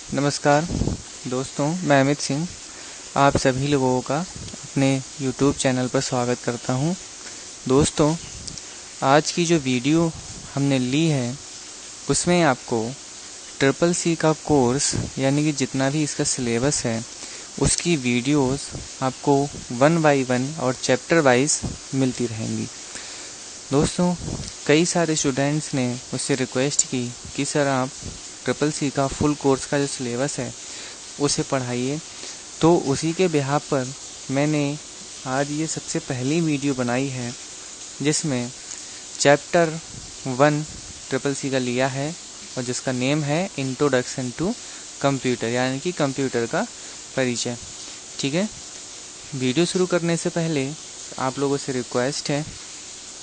नमस्कार दोस्तों, मैं अमित सिंह आप सभी लोगों का अपने YouTube चैनल पर स्वागत करता हूं। दोस्तों, आज की जो वीडियो हमने ली है उसमें आपको CCC का कोर्स यानी कि जितना भी इसका सिलेबस है उसकी वीडियोस आपको 1 बाय 1 और चैप्टर वाइज मिलती रहेंगी। दोस्तों, कई सारे स्टूडेंट्स ने मुझसे रिक्वेस्ट की कि सर आप CCC का फुल कोर्स का जो सिलेबस है उसे पढ़ाइए, तो उसी के बिहाफ पर मैंने आज ये सबसे पहली वीडियो बनाई है जिसमें चैप्टर 1 CCC का लिया है और जिसका नेम है इंट्रोडक्शन टू कंप्यूटर यानी कि कंप्यूटर का परिचय। ठीक है, वीडियो शुरू करने से पहले आप लोगों से रिक्वेस्ट है,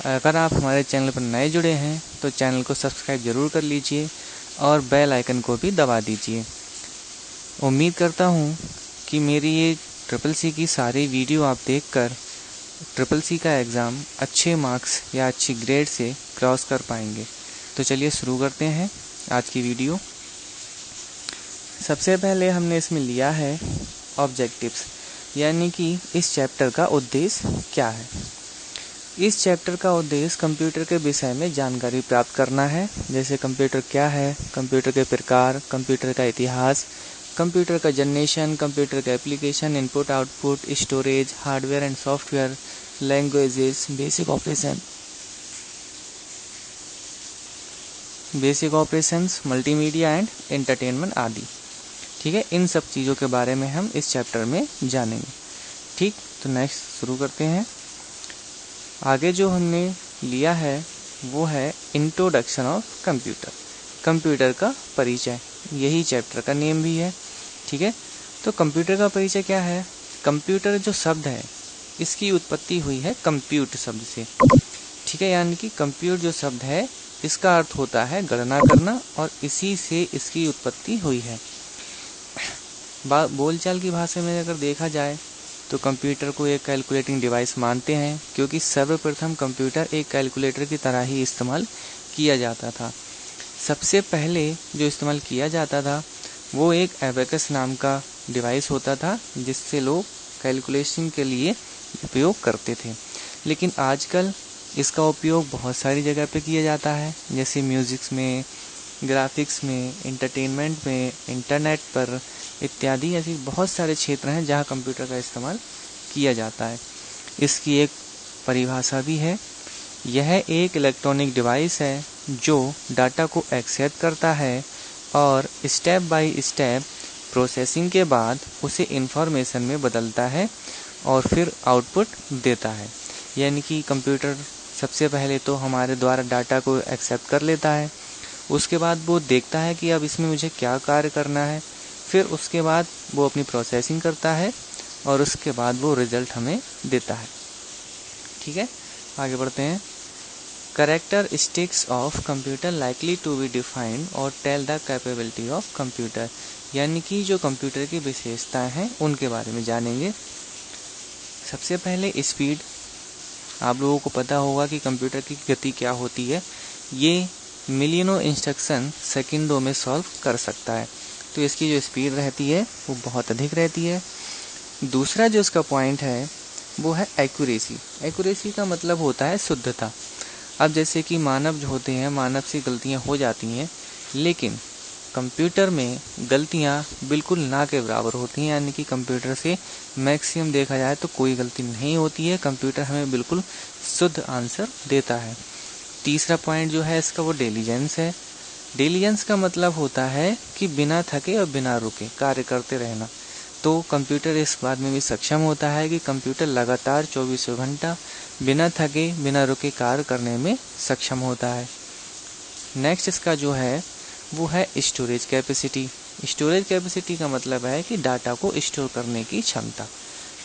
अगर आप हमारे चैनल पर नए जुड़े हैं तो चैनल को सब्सक्राइब ज़रूर कर लीजिए और बेल आइकन को भी दबा दीजिए। उम्मीद करता हूँ कि मेरी ये CCC की सारी वीडियो आप देखकर CCC का एग्ज़ाम अच्छे मार्क्स या अच्छी ग्रेड से क्रॉस कर पाएंगे। तो चलिए शुरू करते हैं आज की वीडियो। सबसे पहले हमने इसमें लिया है ऑब्जेक्टिव्स यानी कि इस चैप्टर का उद्देश्य क्या है। इस चैप्टर का उद्देश्य कंप्यूटर के विषय में जानकारी प्राप्त करना है, जैसे कंप्यूटर क्या है, कंप्यूटर के प्रकार, कंप्यूटर का इतिहास, कंप्यूटर का जनरेशन, कंप्यूटर का application, input output, storage, hardware and software, languages, basic operations, multimedia and entertainment आदि। ठीक है, इन सब चीज़ों के बारे में हम इस चैप्टर में जानेंगे। ठीक, तो नेक्स्ट शुरू करते हैं। आगे जो हमने लिया है वो है इंट्रोडक्शन ऑफ कंप्यूटर, कंप्यूटर का परिचय, यही चैप्टर का नेम भी है। ठीक है, तो कंप्यूटर का परिचय क्या है। कंप्यूटर जो शब्द है इसकी उत्पत्ति हुई है कंप्यूट शब्द से। ठीक है, यानी कि कंप्यूट जो शब्द है इसका अर्थ होता है गणना करना और इसी से इसकी उत्पत्ति हुई है। बोलचाल की भाषा में अगर देखा जाए तो कंप्यूटर को एक कैलकुलेटिंग डिवाइस मानते हैं, क्योंकि सर्वप्रथम कंप्यूटर एक कैलकुलेटर की तरह ही इस्तेमाल किया जाता था। सबसे पहले जो इस्तेमाल किया जाता था वो एक एबेकस नाम का डिवाइस होता था जिससे लोग कैलकुलेशन के लिए उपयोग करते थे। लेकिन आजकल इसका उपयोग बहुत सारी जगह पे किया जाता है, जैसे म्यूज़िक्स में, ग्राफिक्स में, एंटरटेनमेंट में, इंटरनेट पर इत्यादि। ऐसे बहुत सारे क्षेत्र हैं जहां कंप्यूटर का इस्तेमाल किया जाता है। इसकी एक परिभाषा भी है, यह एक इलेक्ट्रॉनिक डिवाइस है जो डाटा को एक्सेप्ट करता है और स्टेप बाय स्टेप प्रोसेसिंग के बाद उसे इंफॉर्मेशन में बदलता है और फिर आउटपुट देता है। यानी कि कंप्यूटर सबसे पहले तो हमारे द्वारा डाटा को एक्सेप्ट कर लेता है, उसके बाद वो देखता है कि अब इसमें मुझे क्या कार्य करना है, फिर उसके बाद वो अपनी प्रोसेसिंग करता है और उसके बाद वो रिजल्ट हमें देता है। ठीक है, आगे बढ़ते हैं। Characteristics of computer likely to be defined और tell the capability of computer, यानी कि जो कंप्यूटर की विशेषताएं हैं उनके बारे में जानेंगे। सबसे पहले स्पीड। आप लोगों को पता होगा कि कंप्यूटर की गति क्या होती है। ये मिलियनों इंस्ट्रक्शन सेकंडों में सॉल्व कर सकता है, तो इसकी जो स्पीड रहती है वो बहुत अधिक रहती है। दूसरा जो इसका पॉइंट है वो है एक्यूरेसी। एक्यूरेसी का मतलब होता है शुद्धता। अब जैसे कि मानव जो होते हैं, मानव से गलतियां हो जाती हैं, लेकिन कंप्यूटर में गलतियां बिल्कुल ना के बराबर होती हैं, यानी कि कंप्यूटर से मैक्सिमम देखा जाए तो कोई गलती नहीं होती है। कंप्यूटर हमें बिल्कुल शुद्ध आंसर देता है। तीसरा पॉइंट जो है इसका वो डिलीजेंस है। डिलीजेंस का मतलब होता है कि बिना थके और बिना रुके कार्य करते रहना। तो कंप्यूटर इस बात में भी सक्षम होता है कि कंप्यूटर लगातार 24 घंटा बिना थके बिना रुके कार्य करने में सक्षम होता है। नेक्स्ट इसका जो है वो है स्टोरेज कैपेसिटी। स्टोरेज कैपेसिटी का मतलब है कि डाटा को स्टोर करने की क्षमता।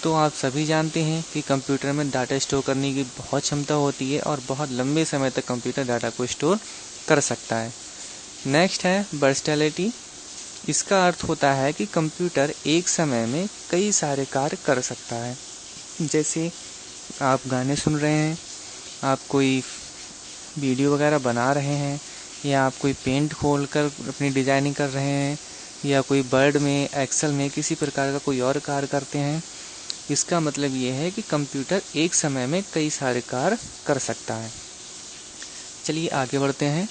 तो आप सभी जानते हैं कि कंप्यूटर में डाटा स्टोर करने की बहुत क्षमता होती है और बहुत लंबे समय तक कंप्यूटर डाटा को स्टोर कर सकता है। नेक्स्ट है वर्सटैलिटी। इसका अर्थ होता है कि कंप्यूटर एक समय में कई सारे कार्य कर सकता है। जैसे आप गाने सुन रहे हैं, आप कोई वीडियो वगैरह बना रहे हैं, या आप कोई पेंट खोलकर अपनी डिजाइनिंग कर रहे हैं, या कोई वर्ड में, एक्सेल में किसी प्रकार का कोई और कार्य करते हैं, इसका मतलब ये है कि कंप्यूटर एक समय में कई सारे कार्य कर सकता है। चलिए आगे बढ़ते हैं।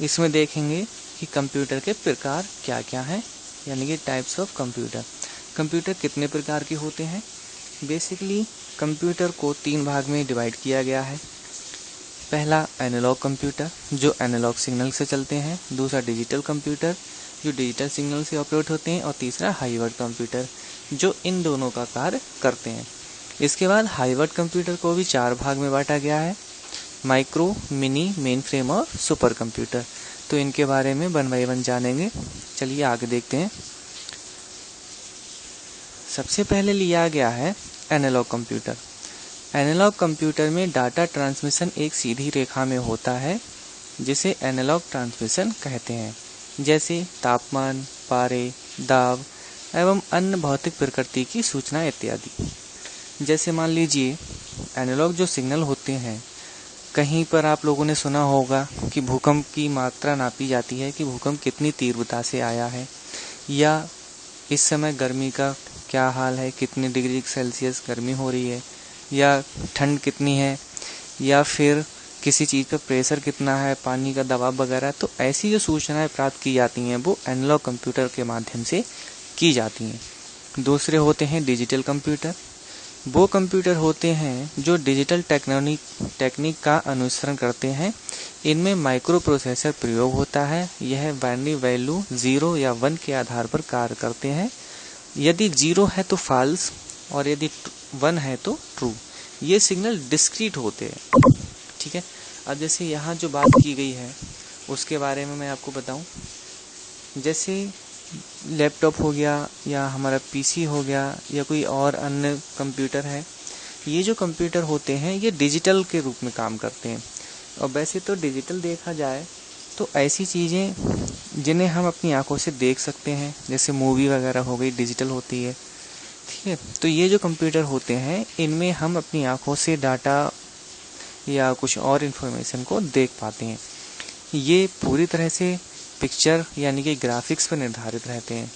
इसमें देखेंगे कि कंप्यूटर के प्रकार क्या क्या हैं, यानी कि टाइप्स ऑफ कंप्यूटर। कंप्यूटर कितने प्रकार के होते हैं? बेसिकली कंप्यूटर को 3 भाग में डिवाइड किया गया है। पहला एनालॉग कंप्यूटर जो एनालॉग सिग्नल से चलते हैं, दूसरा डिजिटल कंप्यूटर जो डिजिटल सिग्नल से ऑपरेट होते हैं, और तीसरा हाईवर्ड कंप्यूटर जो इन दोनों का कार्य करते हैं। इसके बाद हाईवर्ड कंप्यूटर को भी 4 भाग में बांटा गया है, माइक्रो, मिनी, मेन फ्रेम और सुपर कंप्यूटर। तो इनके बारे में 1 बाय 1 जानेंगे। चलिए आगे देखते हैं। सबसे पहले लिया गया है एनालॉग कंप्यूटर। एनालॉग कंप्यूटर में डाटा ट्रांसमिशन एक सीधी रेखा में होता है, जिसे एनालॉग ट्रांसमिशन कहते हैं, जैसे तापमान, पारे, दाब एवं अन्य भौतिक प्रकृति की सूचना इत्यादि। जैसे मान लीजिए एनालॉग जो सिग्नल होते हैं, कहीं पर आप लोगों ने सुना होगा कि भूकंप की मात्रा नापी जाती है कि भूकंप कितनी तीव्रता से आया है, या इस समय गर्मी का क्या हाल है, कितने डिग्री सेल्सियस गर्मी हो रही है, या ठंड कितनी है, या फिर किसी चीज़ पर प्रेशर कितना है, पानी का दबाव वगैरह। तो ऐसी जो सूचनाएं प्राप्त की जाती हैं वो एनालॉग कंप्यूटर के माध्यम से की जाती हैं। दूसरे होते हैं डिजिटल कंप्यूटर। वो कंप्यूटर होते हैं जो डिजिटल टेक्निक का अनुसरण करते हैं। इनमें माइक्रो प्रोसेसर प्रयोग होता है। यह बाइनरी वैल्यू 0 या 1 के आधार पर कार्य करते हैं। यदि 0 है तो फॉल्स और यदि 1 है तो ट्रू। ये सिग्नल डिस्क्रीट होते हैं। ठीक है। अब जैसे यहाँ जो बात की गई है उसके बारे में मैं आपको बताऊं। जैसे लैपटॉप हो गया या हमारा पीसी हो गया या कोई और अन्य कंप्यूटर है, ये जो कंप्यूटर होते हैं ये डिजिटल के रूप में काम करते हैं। और वैसे तो डिजिटल देखा जाए तो ऐसी चीज़ें जिन्हें हम अपनी आंखों से देख सकते हैं, जैसे मूवी वगैरह हो गई, डिजिटल होती है। ठीक है। तो ये जो कंप्यूटर होते हैं इनमें हम अपनी आंखों से डाटा या कुछ और इन्फॉर्मेशन को देख पाते हैं। ये पूरी तरह से पिक्चर यानी कि ग्राफिक्स पर निर्धारित रहते हैं।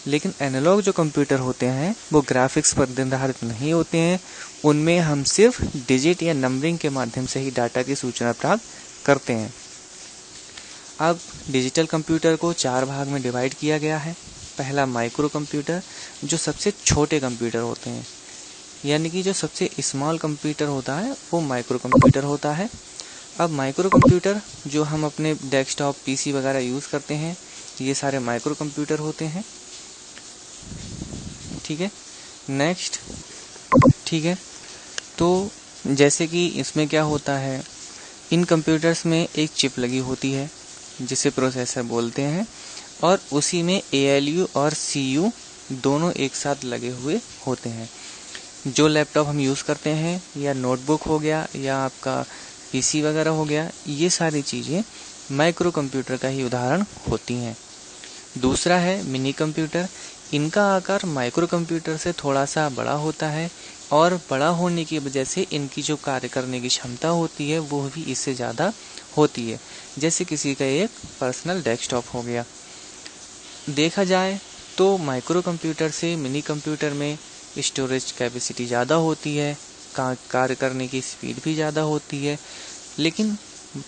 लेकिन एनालॉग जो कंप्यूटर होते हैं वो ग्राफिक्स पर निर्धारित नहीं होते हैं। उनमें हम सिर्फ डिजिट या नंबरिंग के माध्यम से ही डाटा की सूचना प्राप्त करते हैं। अब डिजिटल कंप्यूटर को 4 भाग में डिवाइड किया गया है। पहला माइक्रो कंप्यूटर जो सबसे छोटे कंप्यूटर होते हैं, यानी कि जो सबसे स्मॉल कंप्यूटर होता है वो माइक्रो कंप्यूटर होता है। अब माइक्रो कंप्यूटर जो हम अपने डेस्कटॉप, पीसी वगैरह यूज़ करते हैं, ये सारे माइक्रो कंप्यूटर होते हैं। ठीक है। नेक्स्ट, ठीक है, तो जैसे कि इसमें क्या होता है, इन कंप्यूटर्स में एक चिप लगी होती है जिसे प्रोसेसर बोलते हैं, और उसी में ALU और CU दोनों एक साथ लगे हुए होते हैं। जो लैपटॉप हम यूज़ करते हैं या नोटबुक हो गया या आपका पीसी वगैरह हो गया, ये सारी चीज़ें माइक्रो कंप्यूटर का ही उदाहरण होती हैं। दूसरा है मिनी कंप्यूटर। इनका आकार माइक्रो कंप्यूटर से थोड़ा सा बड़ा होता है और बड़ा होने की वजह से इनकी जो कार्य करने की क्षमता होती है वो भी इससे ज़्यादा होती है। जैसे किसी का एक पर्सनल डेस्कटॉप हो गया। देखा जाए तो माइक्रो कंप्यूटर से मिनी कंप्यूटर में स्टोरेज कैपेसिटी ज़्यादा होती है, कार्य करने की स्पीड भी ज़्यादा होती है, लेकिन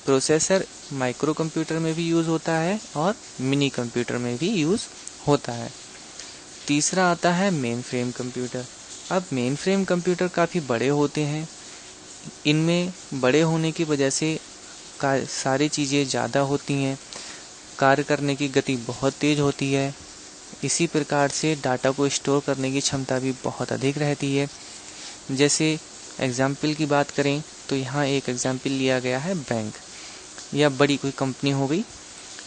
प्रोसेसर माइक्रो कंप्यूटर में भी यूज़ होता है और मिनी कंप्यूटर में भी यूज़ होता है। तीसरा आता है मेन फ्रेम कंप्यूटर। अब मेन फ्रेम कंप्यूटर काफ़ी बड़े होते हैं। इनमें बड़े होने की वजह से सारी चीज़ें ज़्यादा होती हैं, कार्य करने की गति बहुत तेज़ होती है। इसी प्रकार से डाटा को स्टोर करने की क्षमता भी बहुत अधिक रहती है। जैसे एग्जाम्पल की बात करें तो यहाँ एक एग्जाम्पल लिया गया है बैंक या बड़ी कोई कंपनी हो गई।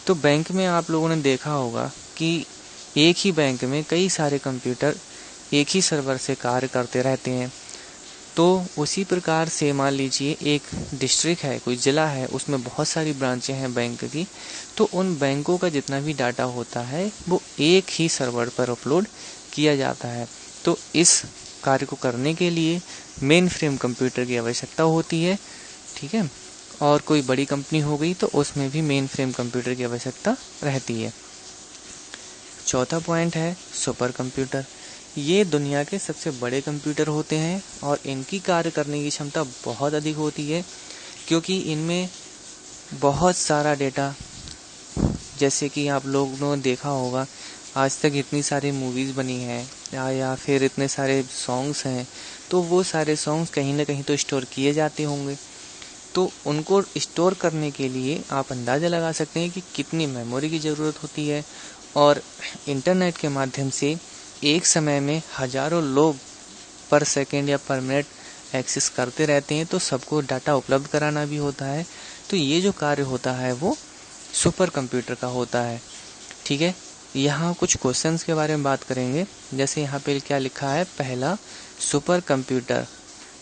तो बैंक में आप लोगों ने देखा होगा कि एक ही बैंक में कई सारे कंप्यूटर एक ही सर्वर से कार्य करते रहते हैं। तो उसी प्रकार से मान लीजिए एक डिस्ट्रिक्ट है, कोई ज़िला है, उसमें बहुत सारी ब्रांचें हैं बैंक की। तो उन बैंकों का जितना भी डाटा होता है वो एक ही सर्वर पर अपलोड किया जाता है। तो इस कार्य को करने के लिए मेन फ्रेम कंप्यूटर की आवश्यकता होती है। ठीक है। और कोई बड़ी कंपनी हो गई तो उसमें भी मेन फ्रेम कंप्यूटर की आवश्यकता रहती है। चौथा पॉइंट है सुपर कंप्यूटर। ये दुनिया के सबसे बड़े कंप्यूटर होते हैं और इनकी कार्य करने की क्षमता बहुत अधिक होती है, क्योंकि इनमें बहुत सारा डेटा, जैसे कि आप लोगों ने देखा होगा आज तक इतनी सारी मूवीज़ बनी हैं या फिर इतने सारे सॉन्ग्स हैं, तो वो सारे सॉन्ग्स कहीं ना कहीं तो स्टोर किए जाते होंगे। तो उनको स्टोर करने के लिए आप अंदाज़ा लगा सकते हैं कि कितनी मेमोरी की ज़रूरत होती है। और इंटरनेट के माध्यम से एक समय में हज़ारों लोग पर सेकेंड या पर मिनट एक्सेस करते रहते हैं, तो सबको डाटा उपलब्ध कराना भी होता है। तो ये जो कार्य होता है वो सुपर कंप्यूटर का होता है। ठीक है, यहाँ कुछ क्वेश्चंस के बारे में बात करेंगे। जैसे यहाँ पे क्या लिखा है, पहला सुपर कंप्यूटर।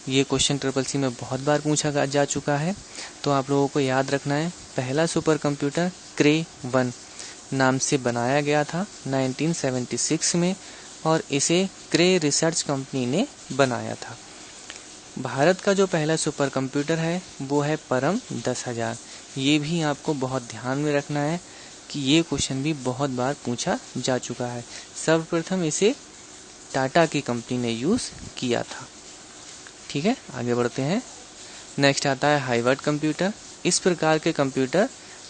ये क्वेश्चन CCC में बहुत बार पूछा जा चुका है, तो आप लोगों को याद रखना है। पहला सुपर कंप्यूटर क्रे 1 नाम से बनाया गया था 1976 में, और इसे क्रे रिसर्च कंपनी ने बनाया था। भारत का जो पहला सुपर कंप्यूटर है वो है परम 10,000। ये भी आपको बहुत ध्यान में रखना है कि ये क्वेश्चन भी बहुत बार पूछा जा चुका है। सर्वप्रथम इसे टाटा की कंपनी ने यूज़ किया था। ठीक है, आगे बढ़ते हैं। नेक्स्ट आता है हाइवर्ड कंप्यूटर। इस प्रकार के कंप्यूटर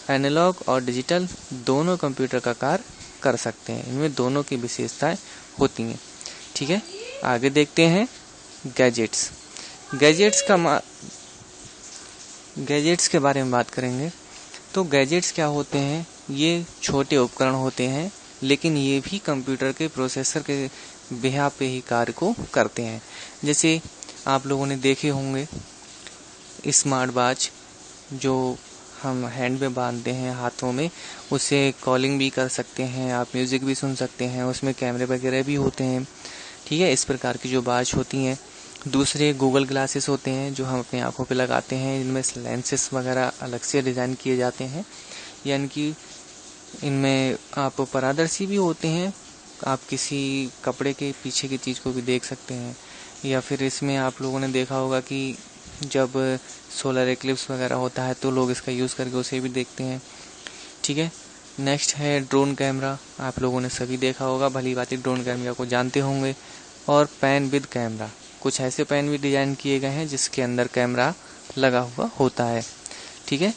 एनालॉग और डिजिटल दोनों कंप्यूटर का कार्य कर सकते हैं। इनमें दोनों की विशेषताएं होती हैं। ठीक है, आगे देखते हैं गैजेट्स। गैजेट्स के बारे में बात करेंगे। तो गैजेट्स क्या होते हैं, ये छोटे उपकरण होते हैं, लेकिन ये भी कंप्यूटर के प्रोसेसर के बिहार पे ही कार्य को करते हैं। जैसे आप लोगों ने देखे होंगे स्मार्ट वॉच, जो हम हैंड में बांधते हैं हाथों में, उससे कॉलिंग भी कर सकते हैं, आप म्यूज़िक भी सुन सकते हैं, उसमें कैमरे वगैरह भी होते हैं। ठीक है, इस प्रकार की जो वॉच होती हैं। दूसरे गूगल ग्लासेस होते हैं जो हम अपनी आंखों पे लगाते हैं। इनमें लेंसेस वगैरह अलग से डिज़ाइन किए जाते हैं, यानी कि इनमें आप पारदर्शी भी होते हैं, आप किसी कपड़े के पीछे की चीज़ को भी देख सकते हैं। या फिर इसमें आप लोगों ने देखा होगा कि जब सोलर एक्लिप्स वगैरह होता है तो लोग इसका यूज़ करके उसे भी देखते हैं। ठीक है, नेक्स्ट है ड्रोन कैमरा। आप लोगों ने सभी देखा होगा, भली भांति ड्रोन कैमरा को जानते होंगे। और पेन विद कैमरा, कुछ ऐसे पेन भी डिज़ाइन किए गए हैं जिसके अंदर कैमरा लगा हुआ होता है। ठीक है,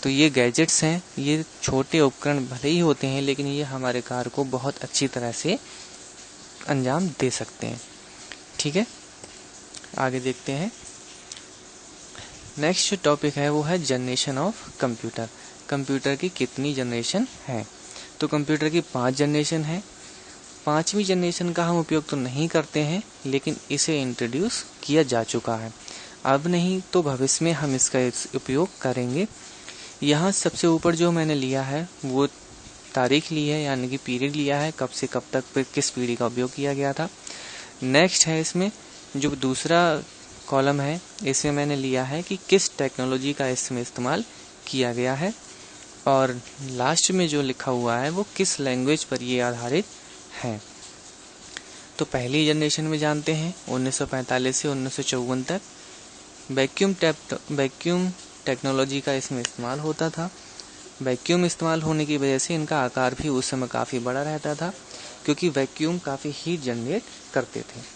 तो ये गैजेट्स हैं। ये छोटे उपकरण भले ही होते हैं, लेकिन ये हमारे कार्य को बहुत अच्छी तरह से अंजाम दे सकते हैं। ठीक है, आगे देखते हैं। नेक्स्ट जो टॉपिक है वो है जनरेशन ऑफ कंप्यूटर। कंप्यूटर की कितनी जनरेशन है? तो कंप्यूटर की 5 जनरेशन है। 5वीं जनरेशन का हम उपयोग तो नहीं करते हैं, लेकिन इसे इंट्रोड्यूस किया जा चुका है। अब नहीं तो भविष्य में हम इसका उपयोग करेंगे। यहाँ सबसे ऊपर जो मैंने लिया है वो तारीख ली है, यानी कि पीरियड लिया है, कब से कब तक पे किस पीढ़ी का उपयोग किया गया था। नेक्स्ट है इसमें जो दूसरा कॉलम है, इसमें मैंने लिया है कि किस टेक्नोलॉजी का इसमें इस्तेमाल किया गया है। और लास्ट में जो लिखा हुआ है वो किस लैंग्वेज पर ये आधारित है। तो पहली जनरेशन में जानते हैं 1945 से 1954 तक वैक्यूम टेक्नोलॉजी का इसमें इस्तेमाल होता था। वैक्यूम इस्तेमाल होने की वजह से इनका आकार भी उस समय काफ़ी बड़ा रहता था, क्योंकि वैक्यूम काफ़ी हीट जनरेट करते थे।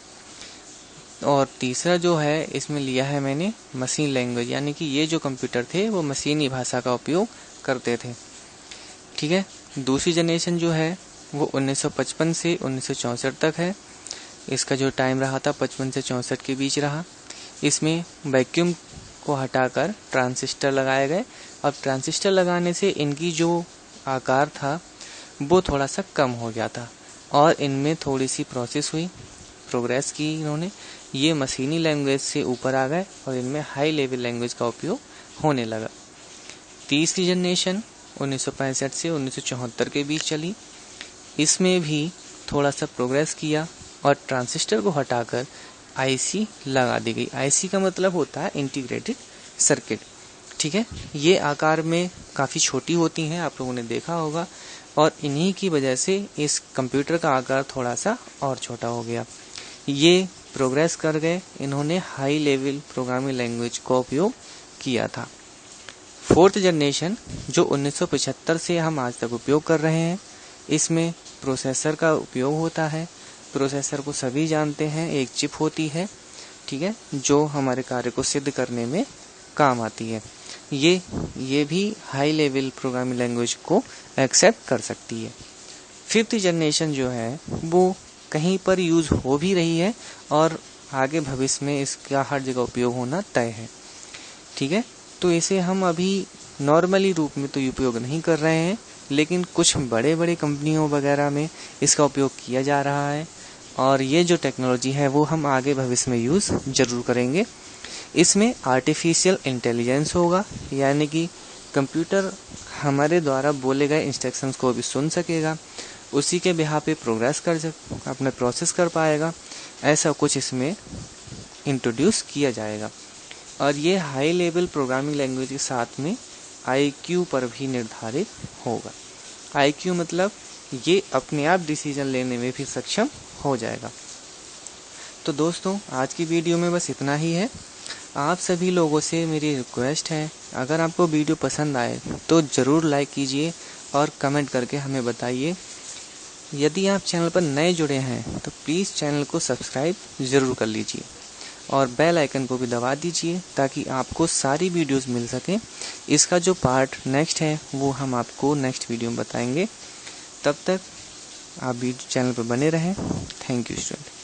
और तीसरा जो है इसमें लिया है मैंने मशीन लैंग्वेज, यानी कि ये जो कंप्यूटर थे वो मशीनी भाषा का उपयोग करते थे। ठीक है, दूसरी जनरेशन जो है वो 1955 से 1964 तक है। इसका जो टाइम रहा था 55 से 64 के बीच रहा। इसमें वैक्यूम को हटाकर ट्रांजिस्टर लगाए गए। अब ट्रांजिस्टर लगाने से इनकी जो आकार था वो थोड़ा सा कम हो गया था और इनमें थोड़ी सी प्रोग्रेस की इन्होंने। ये मशीनी लैंग्वेज से ऊपर आ गए और इनमें हाई लेवल लैंग्वेज का उपयोग होने लगा। तीसरी जनरेशन 1965 से 1974 के बीच चली। इसमें भी थोड़ा सा प्रोग्रेस किया और ट्रांजिस्टर को हटाकर आईसी लगा दी गई। आईसी का मतलब होता है इंटीग्रेटेड सर्किट। ठीक है, ये आकार में काफ़ी छोटी होती हैं, आप लोगों ने देखा होगा, और इन्हीं की वजह से इस कंप्यूटर का आकार थोड़ा सा और छोटा हो गया। ये प्रोग्रेस कर गए, इन्होंने हाई लेवल प्रोग्रामिंग लैंग्वेज का उपयोग किया था। फोर्थ जनरेशन जो 1975 से हम आज तक उपयोग कर रहे हैं, इसमें प्रोसेसर का उपयोग होता है। प्रोसेसर को सभी जानते हैं, एक चिप होती है, ठीक है, जो हमारे कार्य को सिद्ध करने में काम आती है। ये भी हाई लेवल प्रोग्रामिंग लैंग्वेज को एक्सेप्ट कर सकती है। 5th जनरेशन जो है वो कहीं पर यूज़ हो भी रही है और आगे भविष्य में इसका हर जगह उपयोग होना तय है, ठीक है। तो इसे हम अभी नॉर्मली रूप में तो उपयोग नहीं कर रहे हैं, लेकिन कुछ बड़े बड़े कंपनियों वगैरह में इसका उपयोग किया जा रहा है और ये जो टेक्नोलॉजी है वो हम आगे भविष्य में यूज़ ज़रूर करेंगे। इसमें आर्टिफिशियल इंटेलिजेंस होगा, यानी कि कंप्यूटर हमारे द्वारा बोले गए इंस्ट्रक्शंस को भी सुन सकेगा, उसी के बिहाफ पे अपने प्रोसेस कर पाएगा। ऐसा कुछ इसमें इंट्रोड्यूस किया जाएगा और ये हाई लेवल प्रोग्रामिंग लैंग्वेज के साथ में IQ पर भी निर्धारित होगा। IQ मतलब ये अपने आप डिसीजन लेने में भी सक्षम हो जाएगा। तो दोस्तों, आज की वीडियो में बस इतना ही है। आप सभी लोगों से मेरी रिक्वेस्ट है, अगर आपको वीडियो पसंद आए तो ज़रूर लाइक कीजिए और कमेंट करके हमें बताइए। यदि आप चैनल पर नए जुड़े हैं तो प्लीज़ चैनल को सब्सक्राइब ज़रूर कर लीजिए और बेल आइकन को भी दबा दीजिए ताकि आपको सारी वीडियोस मिल सकें। इसका जो पार्ट नेक्स्ट है वो हम आपको नेक्स्ट वीडियो में बताएंगे। तब तक आप भी चैनल पर बने रहें। Thank you student.